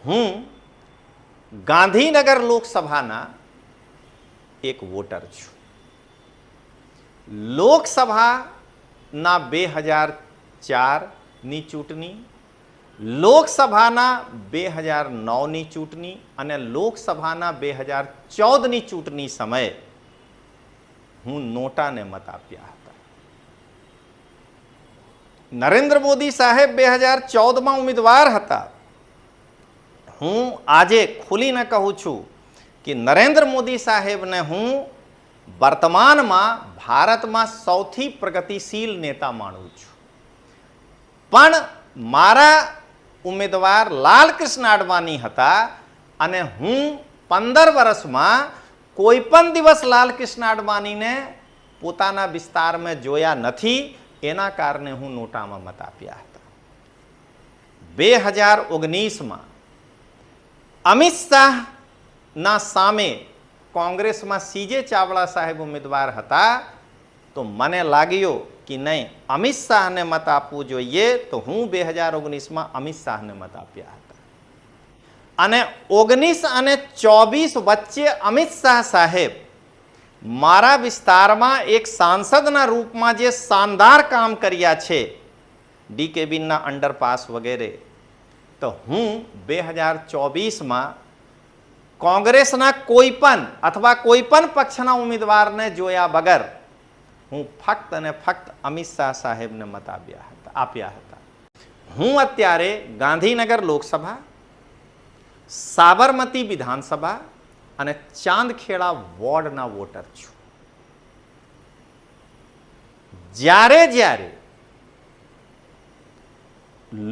હું ગાંધીનગર લોકસભાના એક વોટર છું. લોકસભાના 2004ની ચૂંટણી, લોકસભાના 2009ની ચૂંટણી અને લોકસભાના 2014ની ચૂંટણી સમયે હું નોટાને મત આપ્યા હતા. નરેન્દ્ર મોદી સાહેબ 2014માં ઉમેદવાર હતા. હું આજે ખુલીને કહું છું કે નરેન્દ્ર મોદી સાહેબને હું વર્તમાનમાં ભારતમાં સૌથી પ્રગતિશીલ નેતા માનું છું. પણ મારા ઉમેદવાર લાલકૃષ્ણ આડવાણી હતા અને હું 15 વર્ષમાં કોઈ પણ દિવસ લાલકૃષ્ણ આડવાણીને પોતાના વિસ્તારમાં જોયા નથી. એના કારણે હું નોટામાં મત આપ્યા હતા. 2019માં અમિત શાહના સામે કોંગ્રેસમાં સીજે ચાવડા સાહેબ ઉમેદવાર હતા તો મને લાગ્યો કે નહીં, અમિત શાહને મત આપવું જોઈએ, તો હું 2019માં અમિત શાહને મત આપ્યા હતા. અને 19 અને 24 વચ્ચે અમિત શાહ સાહેબ મારા વિસ્તારમાં એક સાંસદના રૂપમાં જે શાનદાર કામ કર્યા છે, ડીકેબીના અંડરપાસ વગેરે, તો હું 2024માં કોંગ્રેસના કોઈ પણ અથવા કોઈ પણ પક્ષના ઉમેદવારને જોયા વગર હું ફક્ત અને ફક્ત અમિત શાહ સાહેબને મત આપ્યા હતા. હું અત્યારે ગાંધીનગર લોકસભા, સાબરમતી વિધાનસભા અને ચાંદખેડા વોર્ડના વોટર છું. જ્યારે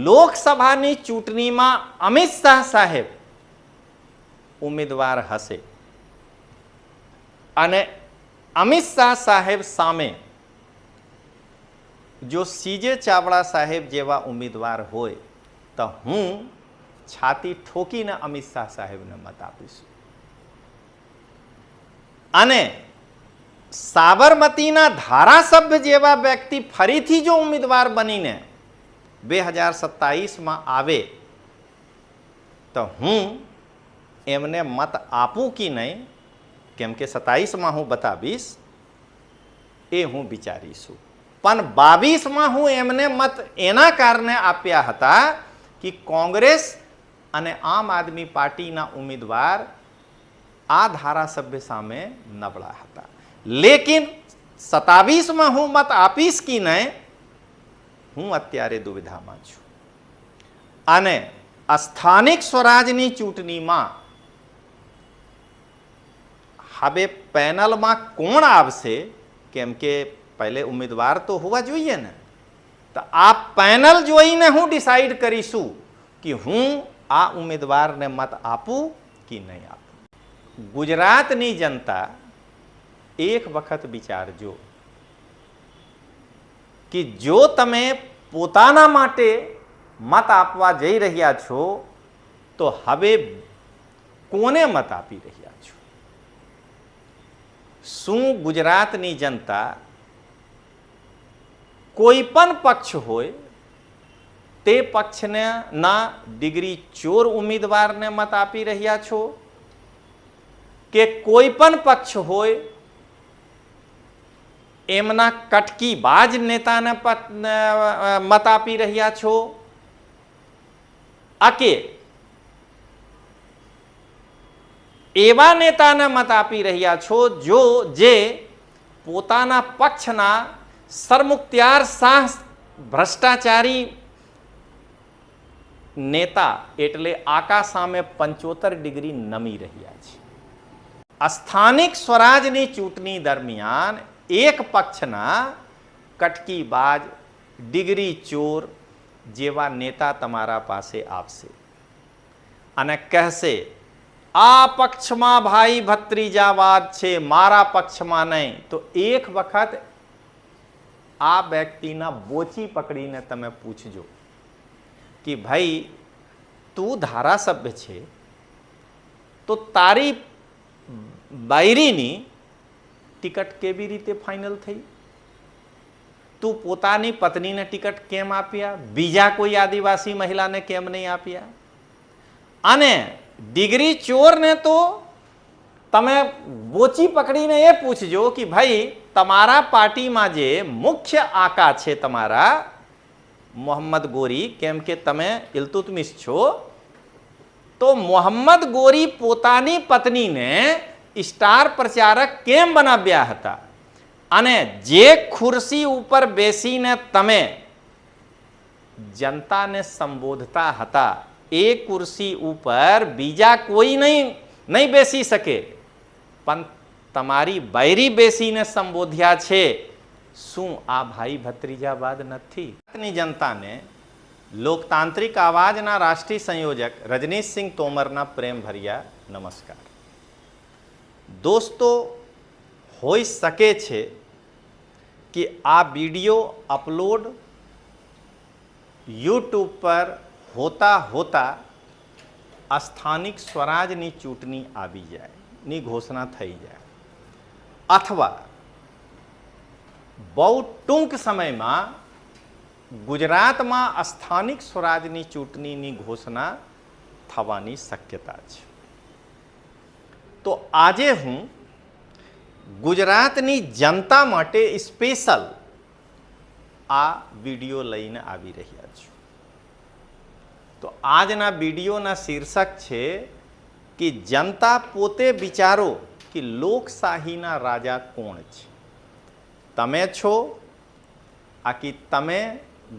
લોકસભાની ચૂંટણીમાં અમિત શાહ સાહેબ ઉમેદવાર હશે અને અમિત શાહ સાહેબ સામે જો સીજે ચાવડા સાહેબ જેવા ઉમેદવાર હોય તો હું છાતી ઠોકીને અમિત શાહ સાહેબને મત આપીશું. અને સાબરમતીના ધારાસભ્ય જેવા વ્યક્તિ ફરીથી જો ઉમેદવાર બનીને 2027માં આવે તો હું એમને મત આપું કે નહીં, કેમ કે 27માં હું બતાવીશ, એ હું વિચારીશું. પણ 22માં હું એમને મત એના કારણે આપ્યા હતા કે કોંગ્રેસ અને આમ આદમી પાર્ટીના ઉમેદવાર આ ધારાસભ્ય સામે નબળા હતા. લેકિન 27માં હું મત આપીશ કે નહીં, હું અત્યારે દુવિધામાં છું. અને સ્થાનિક સ્વરાજની ચૂંટણીમાં હવે પેનલમાં કોણ આવશે, કેમ કે પહેલે ઉમેદવાર તો હોવા જોઈએ ને, તો આ પેનલ જોઈને હું ડિસાઈડ કરીશું કે હું આ ઉમેદવારને મત આપું કે નહીં આપું. ગુજરાતની જનતા એક વખત વિચારજો કે જો તમે પોતાના માટે મત આપવા જઈ રહ્યા છો તો હવે કોને મત આપી રહ્યા છો? શું ગુજરાતની જનતા કોઈ પણ પક્ષ હોય તે પક્ષને ના ડિગ્રી ચોર ઉમેદવારને મત આપી રહ્યા છો, કે કોઈ પણ પક્ષ હોય એમના કટકીબાજ નેતાને મત આપી રહ્યા છો, કે એવા નેતાને મત આપી રહ્યા છો જે પોતાના પક્ષના સરમુખત્યાર શાહ ભ્રષ્ટાચારી નેતા એટલે આકા સામે 75 ડિગ્રી નમી રહ્યા છે. સ્થાનિક સ્વરાજની ચૂંટણી દરમિયાન એક પક્ષના કટકીબાજ ડિગ્રી ચોર જેવા નેતા તમારા પાસે આવશે અને કહેશે આ પક્ષમાં ભાઈ ભત્રીજાવાદ છે, મારા પક્ષમાં નહીં. તો એક વખત આ વ્યક્તિના બોચી પકડીને તમે પૂછજો કે ભાઈ તું ધારાસભ્ય છે તો તારી બાયરીની ટિકિટ કેવી રીતે ફાઇનલ થઈ? તું પોતાની પત્નીને ટિકિટ કેમ આપ્યા? બીજા કોઈ આદિવાસી મહિલાને કેમ નહીં આપ્યા? અને ડિગ્રી ચોરને તો તમે બોચી પકડીને એ પૂછજો કે ભાઈ તમારા પાર્ટીમાં જે મુખ્ય આકા છે તમારા મોહમ્મદ ગોરી, કેમ કે તમે ઇલ્તુત્મિશ છો, તો મોહમ્મદ ગોરી પોતાની પત્નીને સ્ટાર પ્રચારક કેમ બનાવ્યા હતા અને જે ખુરશી ઉપર બેસીને તમે જનતાને સંબોધતા હતા એ ખુરશી ઉપર બીજા કોઈ નહીં બેસી શકે, પણ તમારી બૈરી બેસીને સંબોધ્યા છે. શું આ ભાઈ ભત્રીજાવાદ નથી? જનતાને લોકતાંત્રિક આવાજના રાષ્ટ્રીય સંયોજક રજનીશસિંહ તોમરના પ્રેમ ભર્યા નમસ્કાર. દોસ્તો, હોઈ શકે છે કે આ વિડિયો અપલોડ યુટ્યુબ પર હોતા હોતા સ્થાનિક સ્વરાજની ચૂંટણી આવી જાય ની ઘોષણા થઈ જાય, અથવા બહુ ટૂંક સમયમાં ગુજરાતમાં સ્થાનિક સ્વરાજની ચૂંટણીની ઘોષણા થવાની શક્યતા છે. તો આજે હું ગુજરાતની જનતા માટે સ્પેશિયલ આ વિડીયો લઈને આવી રહ્યા છું. તો આજના વિડીયોના શીર્ષક છે કે જનતા પોતે વિચારો કે લોકશાહીના રાજા કોણ છે, તમે છો આ કે તમે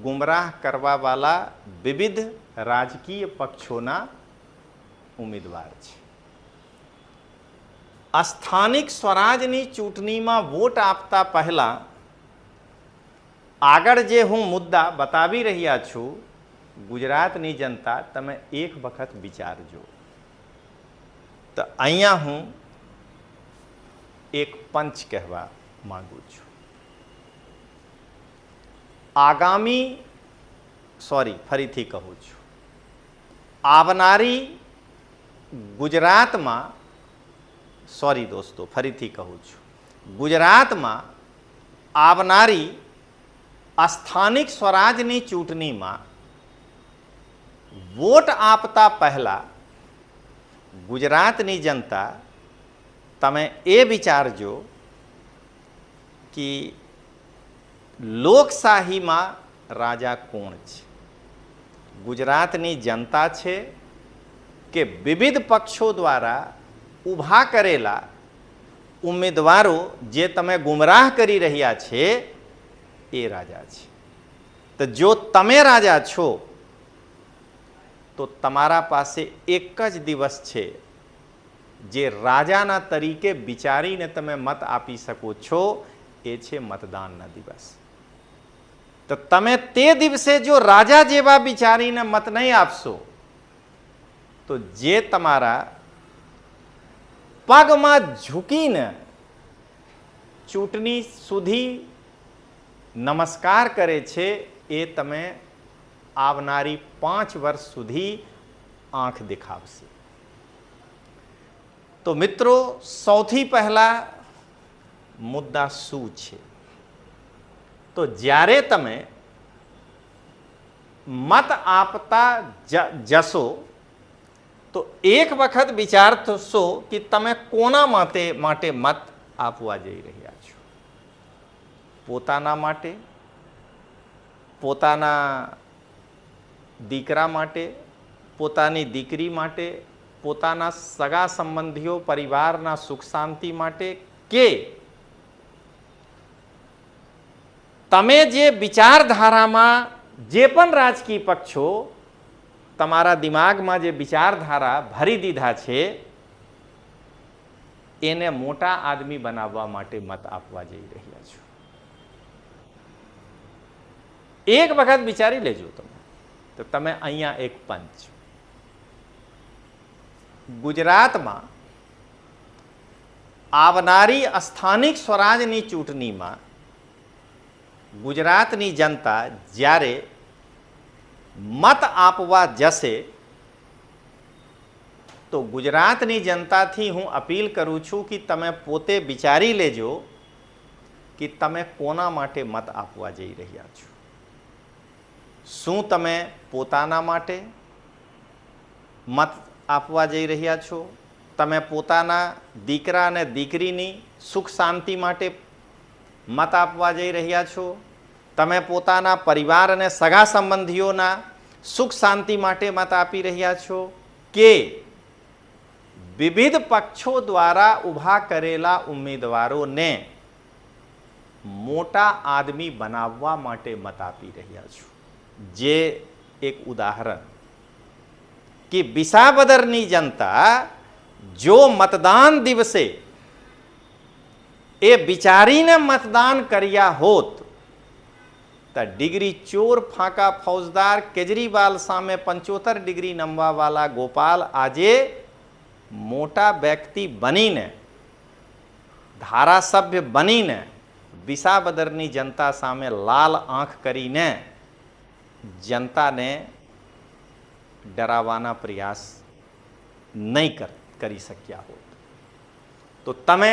ગુમરાહ કરવાવાળા વિવિધ રાજકીય પક્ષોના ઉમેદવાર છે. સ્થાનિક સ્વરાજની ચૂંટણીમાં વોટ આપતા પહેલા આગળ જે હું મુદ્દા બતાવી રહ્યા છું, ગુજરાતની જનતા તમે એક વખત વિચારજો. તો અહીંયા હું એક પંચ કહેવા માંગુ છું. ફરીથી કહું છું, આવનારી ગુજરાતમાં ગુજરાતમાં આવનારી સ્થાનિક સ્વરાજની ચૂંટણીમાં વોટ આપતા પહેલા ગુજરાતની જનતા તમે એ વિચારજો કે લોકશાહીમાં રાજા કોણ છે. ગુજરાતની જનતા છે કે વિવિધ પક્ષો દ્વારા ઊભા કરેલા ઉમેદવારો જે તમે ગુમરાહ કરી રહ્યા છે એ રાજા છે. તો જો તમે રાજા છો તો તમારા પાસે એક જ દિવસ છે જે રાજાના તરીકે વિચારીને તમે મત આપી શકો છો, એ છે મતદાનના દિવસ. તો તમે તે દિવસે જો રાજા જેવા વિચારીને મત નહીં આપશો તો જે તમારા પગમાં ઝૂકીને ચૂંટણી સુધી નમસ્કાર કરે છે એ તમે આવનારી 5 વર્ષ સુધી આંખ દેખાડશે. તો મિત્રો, સૌથી પહેલા મુદ્દા શું છે? તો જ્યારે તમે મત આપતા જશો તો એક વખત વિચારશો કે તમે કોના માટે મત આપવા જઈ રહ્યા છો. પોતાના માટે, પોતાના દીકરા માટે, પોતાની દીકરી માટે, પોતાના સગા સંબંધીઓ પરિવારના સુખ શાંતિ માટે, કે તમે જે વિચારધારામાં જે પણ રાજકીય પક્ષો તમારા દિમાગમાં જે વિચારધારા ભરી દીધા છે એને મોટા આદમી બનાવવા માટે મત આપવા જઈ રહ્યા છો. એક વખત વિચારી લેજો તમે. તો તમે અહીંયા એક પંચ, ગુજરાતમાં આવનારી સ્થાનિક સ્વરાજની ચૂંટણીમાં ગુજરાતની જનતા જ્યારે મત આપવા જશે તો ગુજરાતની જનતાથી હું અપીલ કરું છું કે તમે પોતે વિચારી લેજો કે તમે કોના માટે મત આપવા જઈ રહ્યા છો. શું તમે પોતાના માટે મત આપવા જઈ રહ્યા છો, તમે પોતાના દીકરા અને દીકરીની સુખ શાંતિ માટે મત આપવા જઈ રહ્યા છો, તમે પોતાના પરિવાર અને સગા સંબંધીઓના સુખ શાંતિ માટે મત આપી રહ્યા છો, કે વિવિધ પક્ષો દ્વારા ઊભા કરેલા ઉમેદવારોને મોટા આદમી બનાવવા માટે મત આપી રહ્યા છો? જે એક ઉદાહરણ કે વિસાવદરની જનતા જો મતદાન દિવસે એ વિચારીને મતદાન કર્યા હોત તો ડિગ્રી ચોર ફાંકા ફૌજદાર કેજરીવાલ સામે 75 ડિગ્રી નમવાવાળા ગોપાલ આજે મોટા વ્યક્તિ બનીને, ધારાસભ્ય બનીને વિસાવદરની જનતા સામે લાલ આંખ કરીને જનતાને ડરાવવાના પ્રયાસ નહીં કરી શક્યા હોત. તો તમે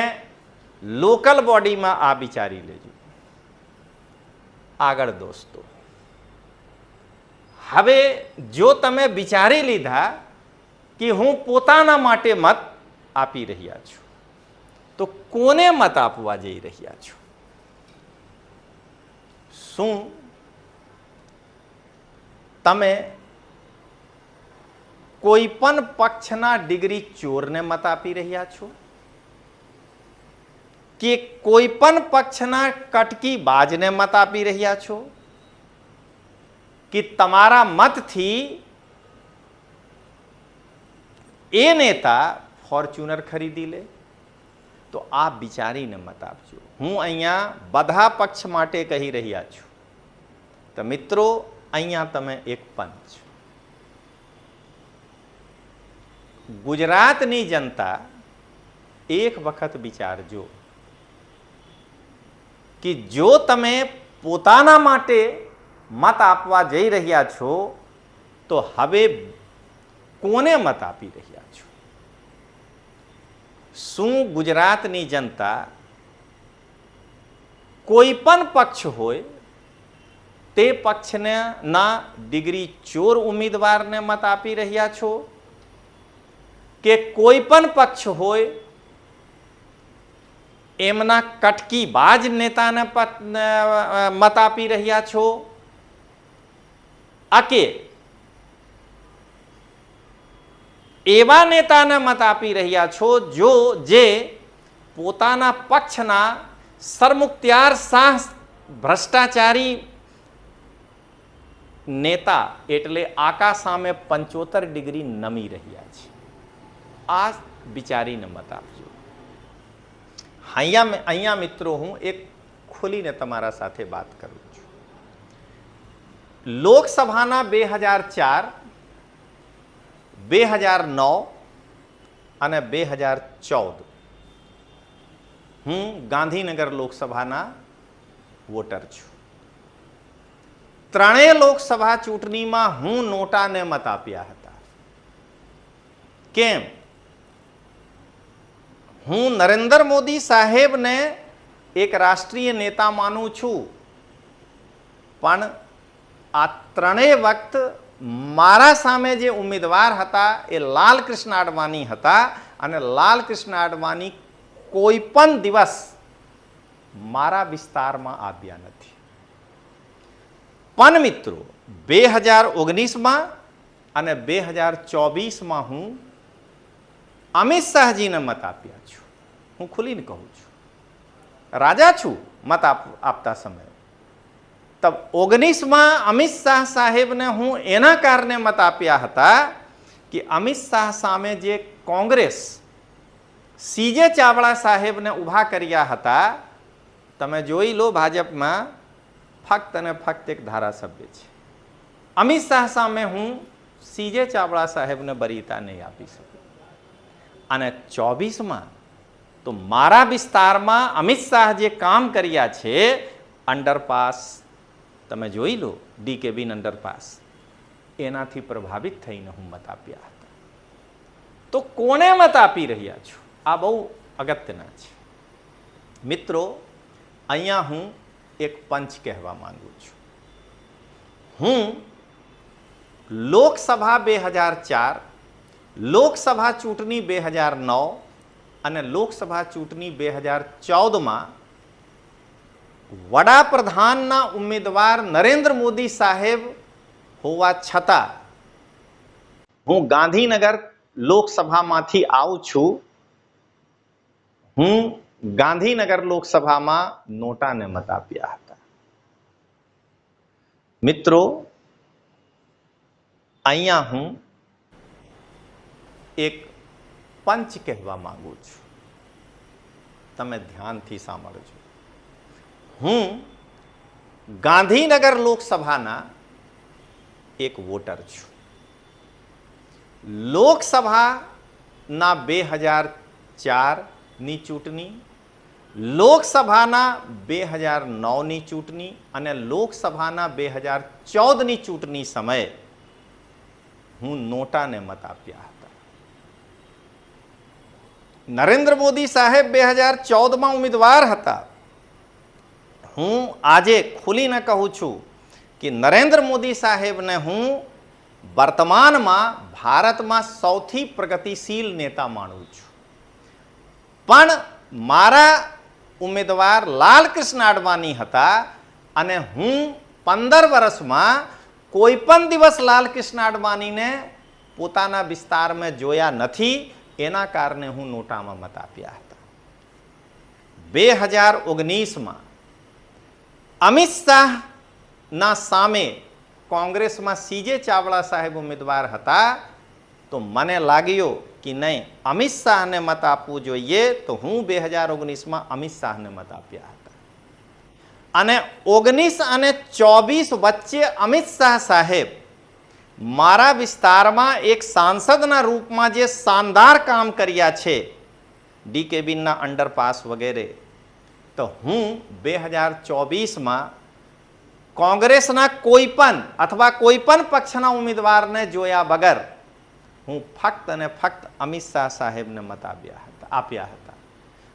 લોકલ બોડીમાં આ વિચારી લેજો. આગળ દોસ્તો, હવે જો તમે વિચારી લીધા કે હું પોતાના માટે મત આપી રહ્યા છું, તો કોને મત આપવા જઈ રહ્યા છો? શું તમે કોઈ પણ પક્ષના ડિગ્રી ચોરને મત આપી રહ્યા છો, કે કોઈ પણ પક્ષના કટકી બાજને મત આપી રહ્યા છો, કે તમારા મતથી એ નેતા ફોર્ચ્યુનર ખરીદી લે? તો આ વિચારીને મત આપજો. હું અહીંયા બધા પક્ષ માટે કહી રહ્યા છું. તો મિત્રો, અહીંયા તમે એક પંચ, ગુજરાતની જનતા એક વખત વિચારજો કે જો તમે પોતાના માટે મત આપવા જઈ રહ્યા છો તો હવે કોને મત આપી રહ્યા છો? શું ગુજરાતની જનતા કોઈ પણ પક્ષ હોય તે પક્ષના ડિગ્રી ચોર ઉમેદવારને મત આપી રહ્યા છો, કે કોઈ પણ પક્ષ હોય એમના કટકી બાજ નેતાને મત આપી રહ્યા છો, કે એવા નેતાને મત આપી રહ્યા છો જે પોતાના પક્ષના સરમુખત્યાર શાહ ભ્રષ્ટાચારી નેતા એટલે આકા સામે 75 ડિગ્રી નમી રહ્યા છે? આ વિચારીને મત આપજો. અહીંયા મિત્રો, હું એક ખોલીને તમારા સાથે વાત કરું છું. લોકસભાના 2004, 2009 અને 2014 હું ગાંધીનગર લોકસભાના વોટર છું. ત્રણેય લોકસભા ચૂંટણીમાં હું નોટાને મત આપ્યા હતા. કેમ? હું નરેન્દ્ર મોદી સાહેબને એક રાષ્ટ્રીય નેતા માનું છું, પણ આ ત્રણેય વખત મારા સામે જે ઉમેદવાર હતા એ લાલકૃષ્ણ આડવાણી હતા, અને લાલકૃષ્ણ આડવાણી કોઈ પણ દિવસ મારા વિસ્તારમાં આવ્યા નથી. પણ મિત્રો, 2019માં અને 2024માં હું અમિત શાહજીને મત આપ્યા છું. હું ખુલીને કહું છું, રાજા છું મત આપતા સમયે. તબ 19માં અમિત શાહ સાહેબને હું એના કારણે મત આપ્યા હતા કે અમિત શાહ સામે જે કોંગ્રેસ સીજે ચાવડા સાહેબને ઊભા કર્યા હતા, તમે જોઈ લો, ભાજપમાં ફક્ત અને ફક્ત એક ધારાસભ્ય છે. અમિત શાહ સામે હું સીજે ચાવડા સાહેબને બરીતા નહીં આપી શકું. અને 24માં તો મારા વિસ્તારમાં અમિત શાહ જે કામ કર્યા છે, અંડરપાસ તમે જોઈ લો, ડીકેબી અંડરપાસ, એનાથી પ્રભાવિત થઈને હું મત આપ્યા હતા. તો કોને મત આપી રહ્યા છો? આ બહુ અગત્યના છે. મિત્રો, અહીંયા હું એક પંચ કહેવા માંગુ છું. હું લોકસભા 2004 લોકસભા ચૂંટણી 2009 અને લોકસભા ચૂંટણી 2014માં વડાપ્રધાનના ઉમેદવાર નરેન્દ્ર મોદી સાહેબ હોવા છતાં હું ગાંધીનગર લોકસભામાંથી આવું છું. હું ગાંધીનગર લોકસભામાં નોટાને મત આપ્યા હતા. મિત્રો, અહીંયા હું એક પંચ કહેવા માંગુ છું. તમે ધ્યાનથી સાંભળજો. હું ગાંધીનગર લોકસભાના એક વોટર છું. લોકસભાના 2004ની ચૂંટણી, લોકસભાના 2009ની ચૂંટણી અને લોકસભાના 2014ની ચૂંટણી સમયે હું નોટાને મત આપ્યા હતા. નરેન્દ્ર મોદી સાહેબ 2014માં ઉમેદવાર હતા. હું આજે ખુલીને કહું છું કે નરેન્દ્ર મોદી સાહેબને હું વર્તમાનમાં ભારતમાં સૌથી પ્રગતિશીલ નેતા માનું છું. પણ મારા ઉમેદવાર લાલકૃષ્ણ આડવાણી હતા અને હું 15 વર્ષમાં કોઈ પણ દિવસ લાલકૃષ્ણ આડવાણીને પોતાના વિસ્તારમાં જોયા નથી. એના કારણે હું નોટામાં મત આપ્યા હતા. 2019માં અમિત શાહના સામે કોંગ્રેસમાં સીજે ચાવડા સાહેબ ઉમેદવાર હતા. તો મને લાગ્યું કે નહીં, અમિત શાહને મત આપવું જોઈએ. તો હું 2019માં અમિત શાહને મત આપ્યા હતા. અને 19 અને 24 વચ્ચે અમિત શાહ સાહેબ મારા વિસ્તારમાં એક સાંસદના રૂપમાં જે શાનદાર કામ કર્યા છે, ડીકેબીના અંડરપાસ વગેરે, તો હું 2024માં કોંગ્રેસના કોઈ પણ અથવા કોઈ પણ પક્ષના ઉમેદવારને જોયા વગર હું ફક્ત અને ફક્ત અમિત શાહ સાહેબને મત આપ્યા હતા.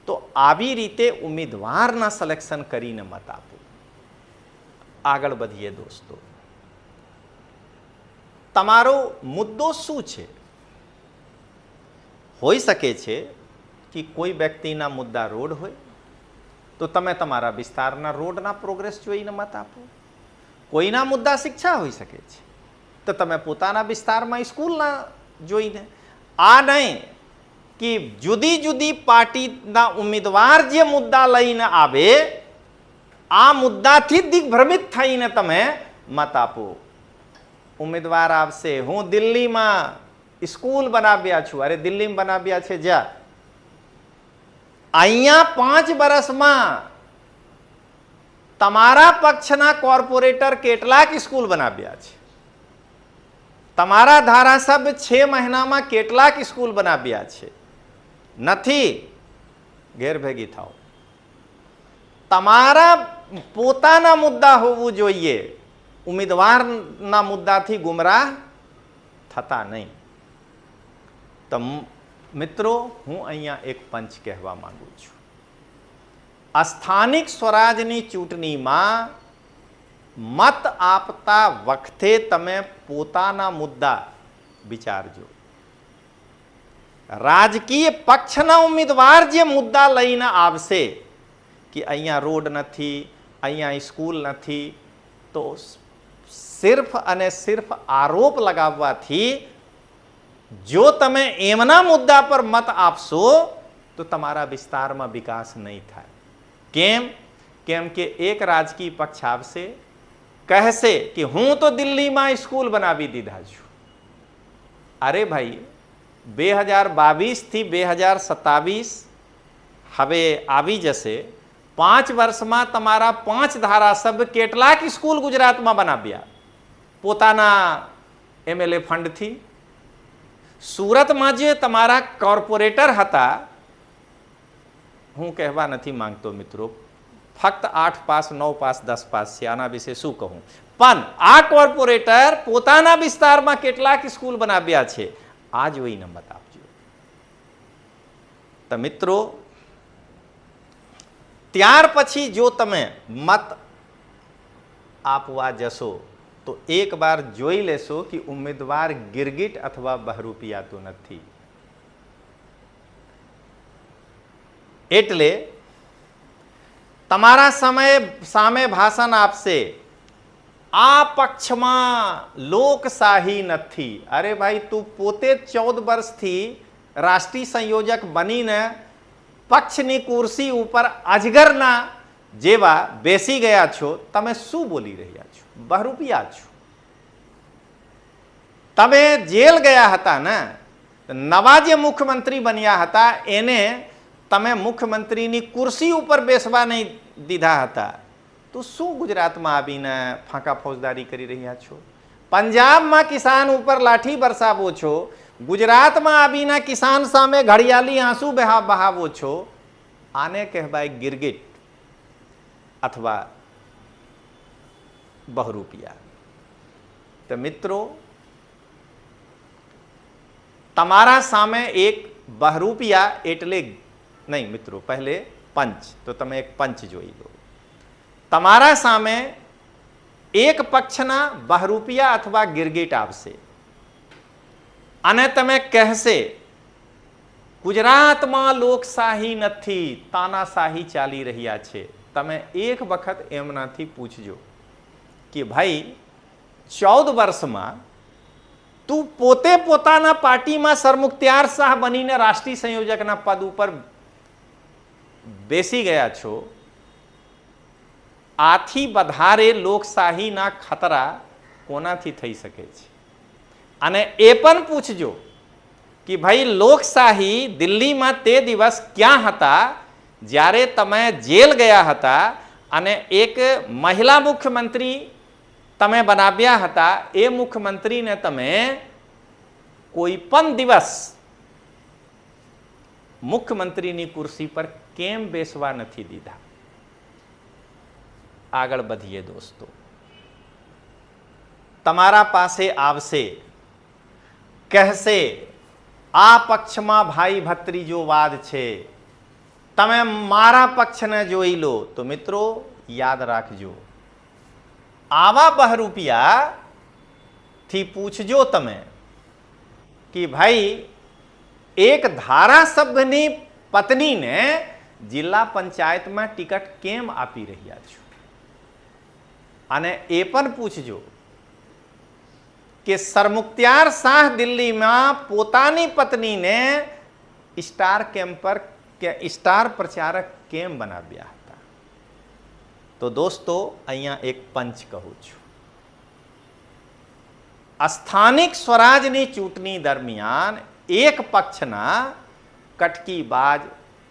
તો આવી રીતે ઉમેદવારના સિલેક્શન કરીને મત આપો. આગળ વધીએ દોસ્તો. તમારો મુદ્દો શું છે? હોઈ શકે છે કે કોઈ વ્યક્તિના મુદ્દા રોડ હોય તો તમે તમારા વિસ્તારના રોડના પ્રોગ્રેસ જોઈને મત આપો. કોઈના મુદ્દા શિક્ષા હોઈ શકે છે તો તમે પોતાના વિસ્તારમાં સ્કૂલના જોઈને. આ નહીં કે જુદી જુદી પાર્ટીના ઉમેદવાર જે મુદ્દા લઈને આવે આ મુદ્દાથી દિગ્ભ્રમિત થઈને તમે મત આપો. ઉમેદવાર આવશે, હું દિલ્હીમાં સ્કૂલ બનાવ્યા છું. અરે દિલ્હીમાં બનાવ્યા છે જ્યાં અહીંયા 5 વર્ષમાં તમારા પક્ષના કોર્પોરેટર કેટલાક સ્કૂલ બનાવ્યા છે? તમારા ધારાસભ્ય 6 મહિનામાં કેટલાક સ્કૂલ બનાવ્યા છે? નથી. ગેરભેગી થાઓ. તમારા પોતાના મુદ્દા હોવું જોઈએ. ઉમેદવારના મુદ્દાથી ગુમરાહ થતા નહીં. તો મિત્રો, હું અહીંયા એક પંચ કહેવા માંગુ છું. સ્થાનિક સ્વરાજની ચૂંટણીમાં મત આપતા વખતે તમે પોતાના મુદ્દા વિચારજો. રાજકીય પક્ષના ઉમેદવાર જે મુદ્દા લઈને આવશે કે અહીંયા રોડ નથી, અહીંયા સ્કૂલ નથી, તો સિર્ફ અને સિર્ફ આરોપ લગાવવાથી જો તમે એમના મુદ્દા પર મત આપશો તો તમારા વિસ્તારમાં વિકાસ નહીં થાય. કેમ કે એક રાજકીય પક્ષ આવશે, કહેશે કે હું તો દિલ્હીમાં સ્કૂલ બનાવી દીધા છું. અરે ભાઈ, 2022થી 2027 હવે આવી જશે. 5 વર્ષમાં તમારા 5 ધારાસભ્ય કેટલાક સ્કૂલ ગુજરાતમાં બનાવ્યા પોતાના MLA ફંડથી. સુરતમાં જે તમારા કોર્પોરેટર હતા, હું કહેવા નથી માંગતો મિત્રો, ફક્ત 8 પાસ 9 પાસ 10 પાસ છે, આના વિશે શું કહું. પણ આ કોર્પોરેટર પોતાના વિસ્તારમાં કેટલાક સ્કૂલ બનાવ્યા છે, આ જોઈને મત આપજો. તો મિત્રો, ત્યાર પછી જો તમે મત આપવા જશો તો એક વાર જોઈ લેશો કે ઉમેદવાર ગિરગિટ અથવા બહરૂપિયા તો નથી. એટલે તમારા સામે ભાષણ આપશે આ પક્ષમાં લોકશાહી નથી. અરે ભાઈ, તું પોતે 14 વર્ષથી રાષ્ટ્રીય સંયોજક બનીને પક્ષની ખુરશી ઉપર અજગરના જેવા બેસી ગયા છો. તમે શું બોલી રહ્યા છો? બહરૂપિયા છો. તમે જેલ ગયા હતા ને, નવા જે મુખ્યમંત્રી બન્યા હતા એને તમે મુખ્યમંત્રીની ખુરશી ઉપર બેસવા નહીં દીધા હતા. તો શું ગુજરાતમાં આવીને ફાંકા ફોજદારી કરી રહ્યા છો? પંજાબમાં કિસાન ઉપર લાઠી બરસાવો છો, ગુજરાતમાં આવીને કિસાન સામે ઘડિયાળી આંસુ બહાવો છો. આને કહેવાય ગિરગિટ અથવા બહરૂપિયા. તો મિત્રો, તમારા સામે એક બહરૂપિયા એટલે નહીં મિત્રો, પહેલે પંચ. તો તમે એક પંચ જોઈ લો. તમારા સામે એક પક્ષના બહરૂપિયા અથવા ગિરગિટ આવશે અને તમે કહેશે ગુજરાતમાં લોકશાહી નથી, તાનાશાહી ચાલી રહ્યા છે. તમે એક વખત એમનાથી પૂછજો કે ભાઈ 14 વર્ષમાં તું પોતે પોતાના પાર્ટીમાં સરમુખત્યાર શાહ બનીને રાષ્ટ્રીય સંયોજકના પદ ઉપર બેસી ગયા છો. આથી વધારે લોકશાહીના ખતરા કોનાથી થઈ શકે છે? અને એ પણ પૂછજો કે ભાઈ લોકશાહી દિલ્હીમાં તે દિવસ ક્યાં હતા જ્યારે તમે જેલ ગયા હતા અને એક મહિલા મુખ્યમંત્રી તમે બનાવ્યા હતા. એ મુખ્યમંત્રીને તમે કોઈ પણ દિવસ મુખ્યમંત્રીની ખુરશી પર કેમ બેસવા નથી દીધા? આગળ વધીએ દોસ્તો. તમારા પાસે આવશે, કહેશે આ પક્ષમાં ભાઈ ભત્રીજો વાદ છે, તમે મારા પક્ષને જોઈ લો. તો મિત્રો યાદ રાખજો, આવા બહરૂપિયા થી પૂછજો તમે કે ભાઈ એક ધારાસભ્યની પત્નીને જિલ્લા પંચાયતમાં ટિકિટ કેમ આપી રહ્યા છો? અને એ પણ પૂછજો કે સરમુખત્યાર શાહ દિલ્હીમાં પોતાની પત્નીને સ્ટાર કેમ્પર કે સ્ટાર પ્રચારક કેમ બનાવ્યા હતા? તો દોસ્તો, અહીંયા એક પંચ કહું છું. સ્થાનિક સ્વરાજની ચૂંટણી દરમિયાન એક પક્ષના કટકીબાજ,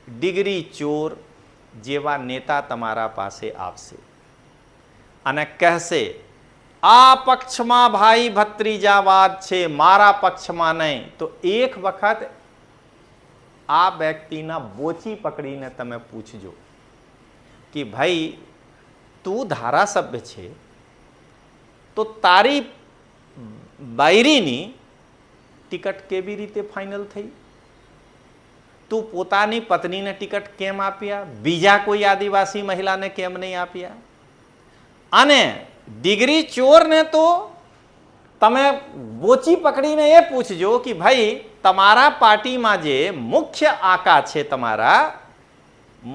ડિગ્રી ચોર જેવા નેતા તમારા પાસે આવશે અને કહેશે આ પક્ષમાં ભાઈ ભત્રીજાવાદ છે, મારા પક્ષમાં નહીં. તો એક વખત આ વ્યક્તિના બોચી પકડીને તમે પૂછજો કે ભાઈ તું ધારાસભ્ય છે તો તારી બાયરીની ટિકિટ કેવી રીતે ફાઇનલ થઈ? તું પોતાની પત્નીને ટિકિટ કેમ આપ્યા? બીજા કોઈ આદિવાસી મહિલાને કેમ નહીં આપ્યા? અને ડિગ્રી ચોરને તો તમે બોચી પકડીને એ પૂછજો કે ભાઈ તમારા પાર્ટીમાં જે મુખ્ય આકા છે તમારા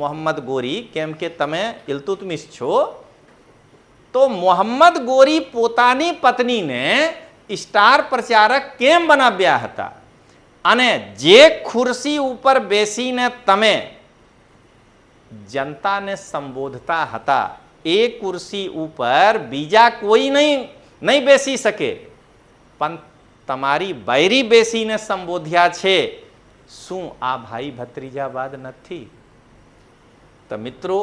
મોહમ્મદ ગોરી, કેમ કે તમે ઇલ્તુત્મિશ છો, તો મોહમ્મદ ગોરી પોતાની પત્નીને સ્ટાર પ્રચારક કેમ બનાવ્યા હતા? અને જે ખુરશી ઉપર બેસીને તમે જનતાને સંબોધતા હતા એ ખુરશી ઉપર બીજા કોઈ નહીં બેસી શકે, પણ તમારી બાયરી બેસીને સંબોધ્યા છે. શું આ ભાઈ ભત્રીજાવાદ નથી? તો મિત્રો,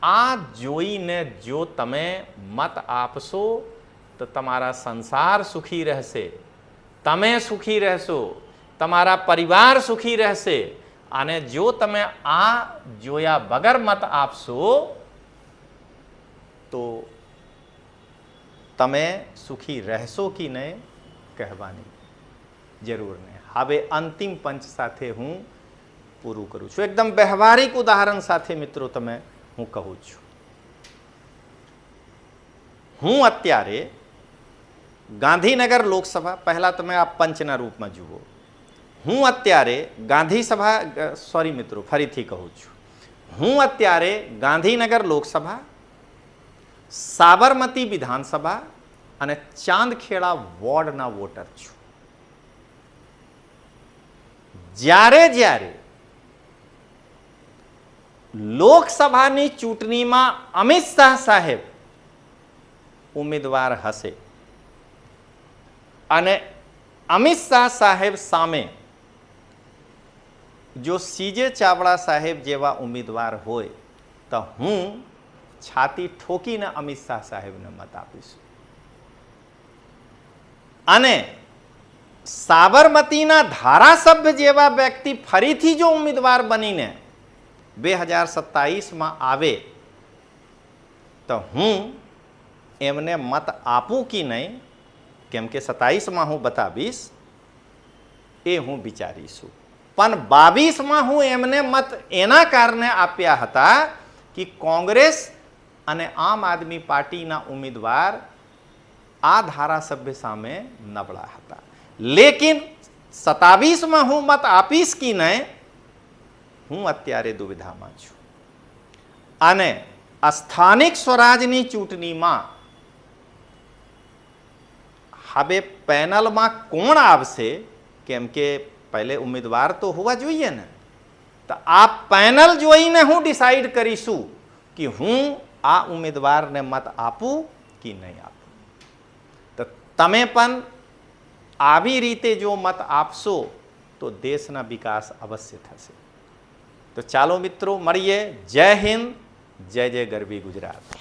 આ જોઈને જો તમે મત આપશો તો તમારા સંસાર સુખી રહેશે, તમે સુખી રહેશો, તમારા પરિવાર સુખી રહેશે. અને જો તમે આ જોયા વગર મત આપશો તો તમે સુખી રહેશો કે નહીં કહેવાની જરૂર નહીં. હવે અંતિમ પંચ સાથે હું પૂરું કરું છું. એકદમ વ્યવહારિક ઉદાહરણ સાથે મિત્રો હું કહું છું. હું અત્યારે ગાંધીનગર લોકસભા, પહેલા તમે આ પંચના રૂપમાં જુઓ. હું અત્યારે સોરી મિત્રો, ફરીથી કહું છું, હું અત્યારે ગાંધીનગર લોકસભા, સાબરમતી વિધાનસભા અને ચાંદખેડા વોર્ડના વોટર છું. જ્યારે જ્યારે લોકસભાની ચૂંટણીમાં અમિત શાહ સાહેબ ઉમેદવાર હશે અને અમિત શાહ સાહેબ સામે જો સીજે ચાવડા સાહેબ જેવા ઉમેદવાર હોય તો હું છાતી ઠોકીને અમિત શાહ સાહેબને મત આપીશ. અને સાબરમતીના ધારાસભ્ય જેવા વ્યક્તિ ફરીથી જો ઉમેદવાર બનીને 2027માં આવે તો હું એમને મત આપું કે નહીં, કેમ કે 27માં હું બતાવીશ, એ હું વિચારીશું. પણ 22માં હું એમને મત એના કારણે આપ્યા હતા કે કોંગ્રેસ અને આમ આદમી પાર્ટીના ઉમેદવાર આ ધારાસભ્ય સામે નબળા હતા. લેકિન 27માં હું મત આપીશ કે નહીં, હું અત્યારે દુવિધામાં છું. અને સ્થાનિક સ્વરાજની ચૂંટણીમાં હવે પેનલમાં કોણ આવશે, કેમ કે પહેલે ઉમેદવાર તો હોવા જોઈએ ને, તો આ પેનલ જોઈને હું ડિસાઈડ કરીશું કે હું આ ઉમેદવારને મત આપું કે નહીં આપું. તો તમે પણ આવી રીતે જો મત આપશો તો દેશના વિકાસ અવશ્ય થશે. તો ચાલો મિત્રો મળીએ. જય હિન્દ, જય જય ગરવી ગુજરાત.